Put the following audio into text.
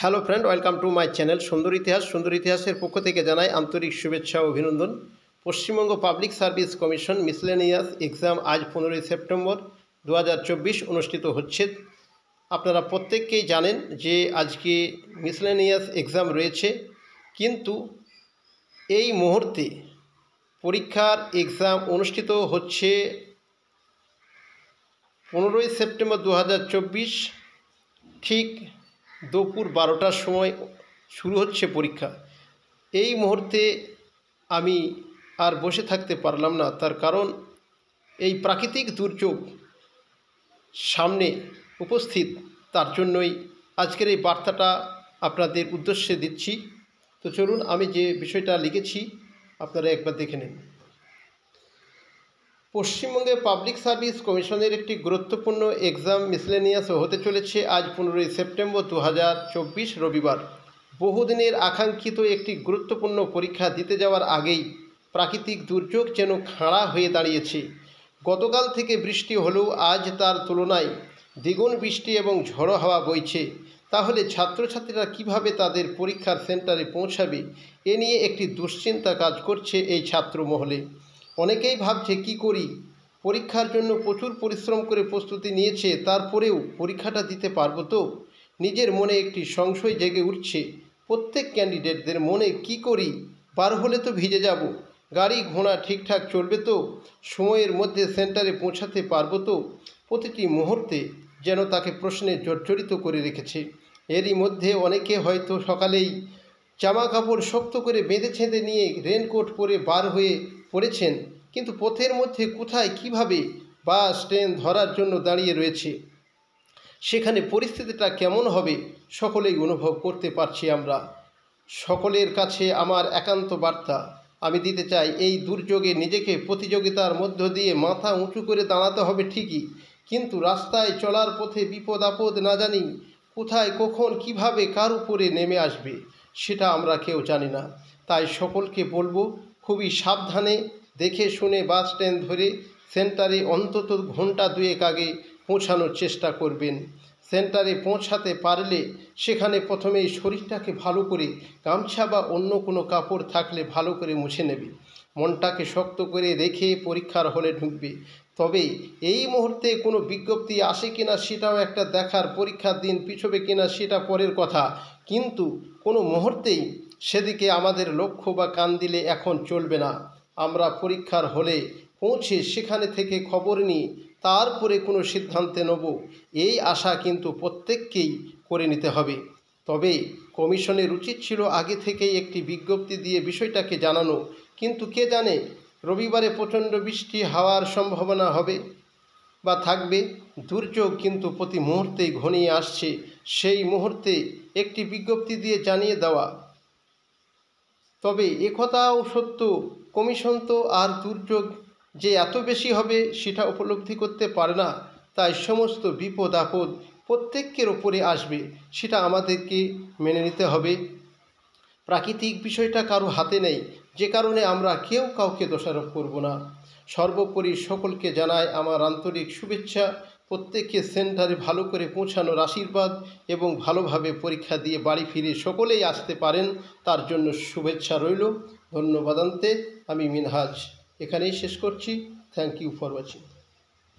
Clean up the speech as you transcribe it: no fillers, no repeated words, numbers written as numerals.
Hello friend, welcome to my channel সুন্দর ইতিহাস। সুন্দর ইতিহাসের পক্ষ থেকে জানাই আন্তরিক শুভেচ্ছা ও অভিনন্দন। Paschimbanga public service commission miscellaneous exam আজ 15ই সেপ্টেম্বর 2024 অনুষ্ঠিত হচ্ছে। আপনারা প্রত্যেককেই জানেন যে আজকে মিসলেনিয়াস এক্সাম রয়েছে, কিন্তু এই মুহূর্তে পরীক্ষার এক্সাম অনুষ্ঠিত হচ্ছে 15ই সেপ্টেম্বর 2024 ঠিক দুপুর 12টার সময় শুরু হচ্ছে পরীক্ষা। এই মুহূর্তে আমি আর বসে থাকতে পারলাম না, তার কারণ এই প্রাকৃতিক দুর্যোগ সামনে উপস্থিত, তার জন্যই আজকের এই বার্তাটা আপনাদের উদ্দেশ্যে দিচ্ছি। তো চলুন, আমি যে বিষয়টা লিখেছি আপনারা একবার দেখে নিন। পশ্চিমবঙ্গে পাবলিক সার্ভিস কমিশনের একটি গুরুত্বপূর্ণ এক্সাম মিসলেনিয়াস হতে চলেছে আজ 15ই সেপ্টেম্বর 2024 রবিবার। বহুদিনের আকাঙ্ক্ষিত একটি গুরুত্বপূর্ণ পরীক্ষা দিতে যাওয়ার আগেই প্রাকৃতিক দুর্যোগ যেন খাড়া হয়ে দাঁড়িয়েছে। গতকাল থেকে বৃষ্টি হলেও আজ তার তুলনায় দ্বিগুণ বৃষ্টি এবং ঝড়ো হাওয়া বইছে। তাহলে ছাত্রছাত্রীরা কিভাবে তাদের পরীক্ষার সেন্টারে পৌঁছাবে, এ নিয়ে একটি দুশ্চিন্তা কাজ করছে এই ছাত্র মহলে। অনেকেই ভাবছে কি করি, পরীক্ষার জন্য প্রচুর পরিশ্রম করে প্রস্তুতি নিয়েছে, তারপরেও পরীক্ষাটা দিতে পারবো তো? নিজের মনে একটি সংশয় জেগে উঠছে প্রত্যেক ক্যান্ডিডেটদের মনে। কি করি, বার হলে তো ভিজে যাব, গাড়ি ঘোড়া ঠিকঠাক চলবে তো, সময়ের মধ্যে সেন্টারে পৌঁছাতে পারবো তো? প্রতিটি মুহূর্তে যেন তাকে প্রশ্নে জর্জরিত করে রেখেছে। এরই মধ্যে অনেকে হয়তো সকালেই জামা কাপড় শক্ত করে বেঁধে ছেঁধে নিয়ে রেনকোট পরে বার হয়ে পড়েছেন, কিন্তু পথের মধ্যে কোথায় কিভাবে বাস ট্রেন ধরার জন্য দাঁড়িয়ে রয়েছে। সেখানে পরিস্থিতিটা কেমন হবে সকলেই অনুভব করতে পারছি আমরা। সকলের কাছে আমার একান্ত বার্তা আমি দিতে চাই, এই দুর্যোগে নিজেকে প্রতিযোগিতার মধ্য দিয়ে মাথা উঁচু করে দাঁড়াতে হবে ঠিকই, কিন্তু রাস্তায় চলার পথে বিপদ আপদ না জানি কোথায় কখন কিভাবে কার উপরে নেমে আসবে সেটা আমরা কেউ জানি না। তাই সকলকে বলবো, খুবই সাবধানে দেখে শুনে বাস ট্রেন ধরে সেন্টারে অন্তত ঘন্টা দুয়েক আগে পৌঁছানোর চেষ্টা করবেন। সেন্টারে পৌঁছাতে পারলে সেখানে প্রথমেই শরীরটাকে ভালো করে গামছা বা অন্য কোনো কাপড় থাকলে ভালো করে মুছে নেবে। মনটাকে শক্ত করে রেখে পরীক্ষার হলে ঢুকবে। তবে এই মুহূর্তে কোনো বিজ্ঞপ্তি আসে কিনা সেটাও একটা দেখার, পরীক্ষার দিন পিছবে কিনা সেটা পরের কথা, কিন্তু কোনো মুহূর্তেই সেদিকে আমাদের লক্ষ্য বা কান দিলে এখন চলবে না। আমরা পরীক্ষার হলে পৌঁছে সেখানে থেকে খবর নিয়ে তারপরে কোনো সিদ্ধান্তে নেব, এই আশা কিন্তু প্রত্যেককেই করে নিতে হবে। তবে কমিশনের উচিত ছিল আগে থেকেই একটি বিজ্ঞপ্তি দিয়ে বিষয়টাকে জানানো, কিন্তু কে জানে রবিবারে প্রচণ্ড বৃষ্টি হওয়ার সম্ভাবনা হবে বা থাকবে। দুর্যোগ কিন্তু প্রতি মুহূর্তেই ঘনিয়ে আসছে, সেই মুহূর্তে একটি বিজ্ঞপ্তি দিয়ে জানিয়ে দেওয়া। তবে একথাও সত্য, কমিশন তো আর দুর্যোগ যে এত বেশি হবে সেটা উপলব্ধি করতে পারে না। তাই সমস্ত বিপদ আপদ প্রত্যেকের ওপরে আসবে, সেটা আমাদেরকে মেনে নিতে হবে। প্রাকৃতিক বিষয়টা কারো হাতে নেই, যে কারণে আমরা কেউ কাউকে দোষারোপ করব না। সর্বোপরি সকলকে জানাই আমার আন্তরিক শুভেচ্ছা, প্রত্যেককে সেন্টারে ভালো করে পৌঁছানোর আশীর্বাদ এবং ভালোভাবে পরীক্ষা দিয়ে বাড়ি ফিরে সকলেই আসতে পারেন তার জন্য শুভেচ্ছা রইল। ধন্যবাদান্তে আমি মিনহাজ এখানেই শেষ করছি। Thank you for watching.